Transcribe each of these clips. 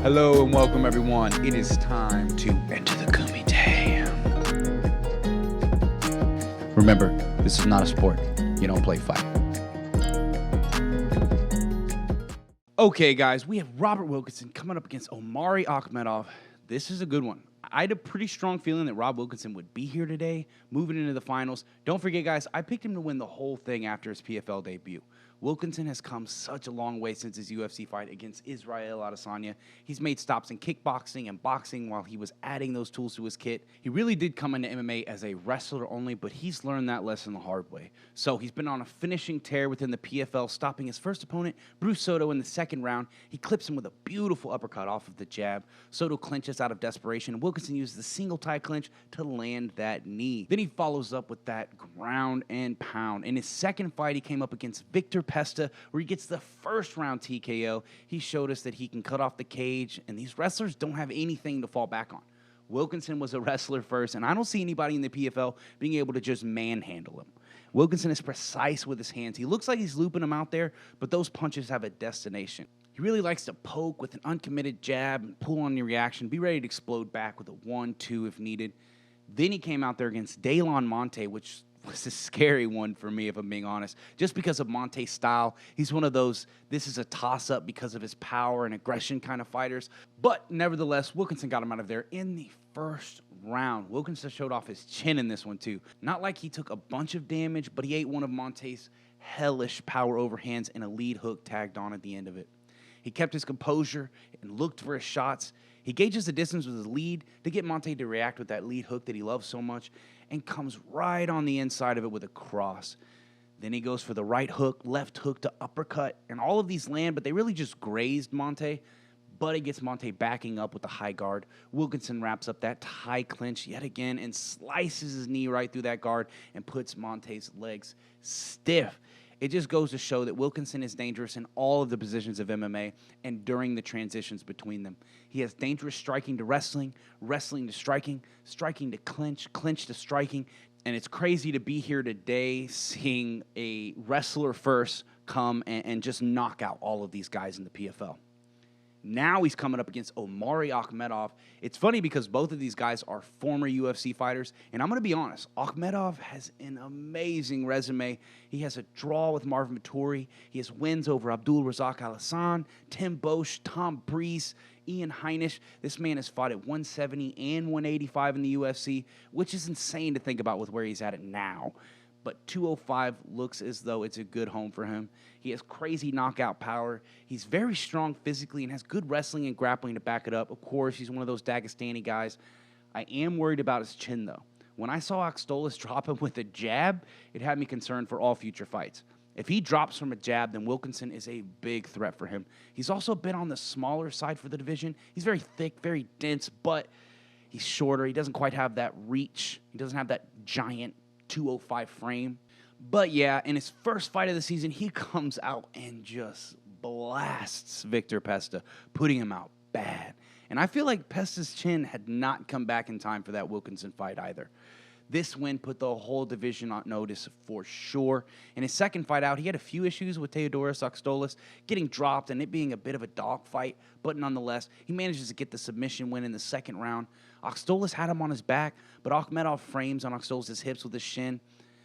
Hello and welcome everyone. It is time to enter the kumite. Remember, this is not a sport. You don't play fight. Okay, guys, we have Robert Wilkinson coming up against Omari Akhmedov. This is a good one. I had a pretty strong feeling that Rob Wilkinson would be here today, moving into the finals. Don't forget, guys, I picked him to win the whole thing after his PFL debut. Wilkinson has come such a long way since his UFC fight against Israel Adesanya. He's made stops in kickboxing and boxing while he was adding those tools to his kit. He really did come into MMA as a wrestler only, but he's learned that lesson the hard way. So he's been on a finishing tear within the PFL, stopping his first opponent, Bruce Soto, in the second round. He clips him with a beautiful uppercut off of the jab. Soto clinches out of desperation, and Wilkinson uses the single tie clinch to land that knee. Then he follows up with that ground and pound. In his second fight, he came up against Victor Pesta, where he gets the first round TKO. He showed us that he can cut off the cage, and these wrestlers don't have anything to fall back on. Wilkinson was a wrestler first, and I don't see anybody in the PFL being able to just manhandle him. Wilkinson is precise with his hands. He looks like he's looping them out there, but those punches have a destination. He really likes to poke with an uncommitted jab and pull on your reaction, be ready to explode back with a 1-2 if needed. Then he came out there against Delon Monte, which was a scary one for me, if I'm being honest, just because of Monte's style. He's one of those, this is a toss-up because of his power and aggression kind of fighters. But nevertheless, Wilkinson got him out of there in the first round. Wilkinson showed off his chin in this one too. Not like he took a bunch of damage, but he ate one of Monte's hellish power overhands and a lead hook tagged on at the end of it. He kept his composure and looked for his shots. He gauges the distance with his lead to get Monte to react with that lead hook that he loves so much, and comes right on the inside of it with a cross. Then he goes for the right hook, left hook to uppercut, and all of these land, but they really just grazed Monte. But it gets Monte backing up with the high guard. Wilkinson wraps up that high clinch yet again and slices his knee right through that guard and puts Monte's legs stiff. It just goes to show that Wilkinson is dangerous in all of the positions of MMA and during the transitions between them. He has dangerous striking to wrestling, wrestling to striking, striking to clinch, clinch to striking. And it's crazy to be here today seeing a wrestler first come and just knock out all of these guys in the PFL. Now he's coming up against Omari Akhmedov. It's funny because both of these guys are former UFC fighters, and I'm going to be honest, Akhmedov has an amazing resume. He has a draw with Marvin Vettori. He has wins over Abdul Razak Al Hassan, Tim Bosch, Tom Breeze, Ian Heinisch. This man has fought at 170 and 185 in the UFC, which is insane to think about with where he's at now. But 205 looks as though it's a good home for him. He has crazy knockout power. He's very strong physically and has good wrestling and grappling to back it up. Of course, he's one of those Dagestani guys. I am worried about his chin, though. When I saw Akhstolas drop him with a jab, it had me concerned for all future fights. If he drops from a jab, then Wilkinson is a big threat for him. He's also been on the smaller side for the division. He's very thick, very dense, but he's shorter. He doesn't quite have that reach. He doesn't have that giant 205 frame. But yeah, in his first fight of the season, he comes out and just blasts Victor Pesta, putting him out bad. And I feel like Pesta's chin had not come back in time for that Wilkinson fight either. This win put the whole division on notice for sure. In his second fight out, he had a few issues with Theodoros Akhstolas getting dropped and it being a bit of a dogfight, but nonetheless, he manages to get the submission win in the second round. Akhstolas had him on his back, but Akhmedov frames on Akhstolas' hips with his shin,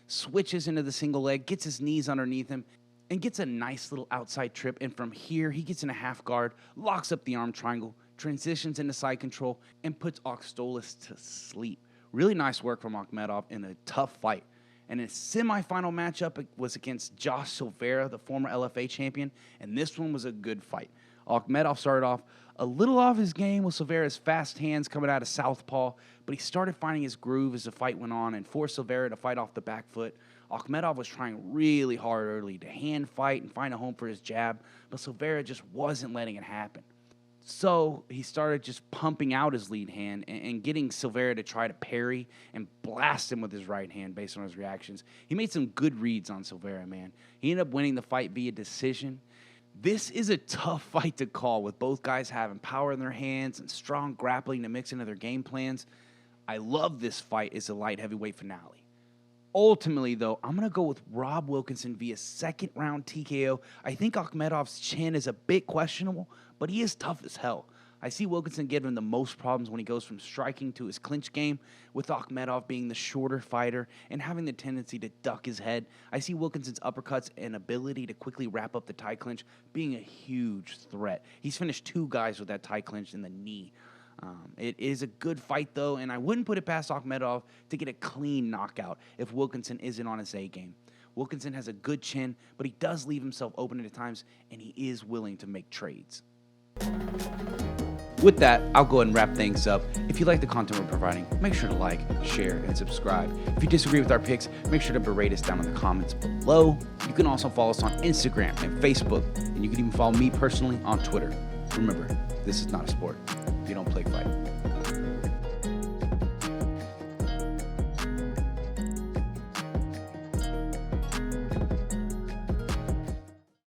switches into the single leg, gets his knees underneath him, and gets a nice little outside trip. And from here, he gets in a half guard, locks up the arm triangle, transitions into side control, and puts Akhstolas to sleep. Really nice work from Akhmedov in a tough fight. And his semifinal matchup was against Josh Silveira, the former LFA champion, and this one was a good fight. Akhmedov started off a little off his game with Silveira's fast hands coming out of southpaw, but he started finding his groove as the fight went on and forced Silveira to fight off the back foot. Akhmedov was trying really hard early to hand fight and find a home for his jab, but Silveira just wasn't letting it happen. So he started just pumping out his lead hand and getting Silveira to try to parry and blast him with his right hand based on his reactions. He made some good reads on Silveira, man. He ended up winning the fight via decision. This is a tough fight to call with both guys having power in their hands and strong grappling to mix into their game plans. I love this fight as a light heavyweight finale. Ultimately, though, I'm going to go with Rob Wilkinson via second-round TKO. I think Akhmedov's chin is a bit questionable, but he is tough as hell. I see Wilkinson give him the most problems when he goes from striking to his clinch game, with Akhmedov being the shorter fighter and having the tendency to duck his head. I see Wilkinson's uppercuts and ability to quickly wrap up the tie clinch being a huge threat. He's finished 2 guys with that tie clinch in the knee. It is a good fight, though, and I wouldn't put it past Akhmedov to get a clean knockout if Wilkinson isn't on his A game. Wilkinson has a good chin, but he does leave himself open at times, and he is willing to make trades. With that, I'll go ahead and wrap things up. If you like the content we're providing, make sure to like, share, and subscribe. If you disagree with our picks, make sure to berate us down in the comments below. You can also follow us on Instagram and Facebook, and you can even follow me personally on Twitter. Remember, this is not a sport if you don't play fight.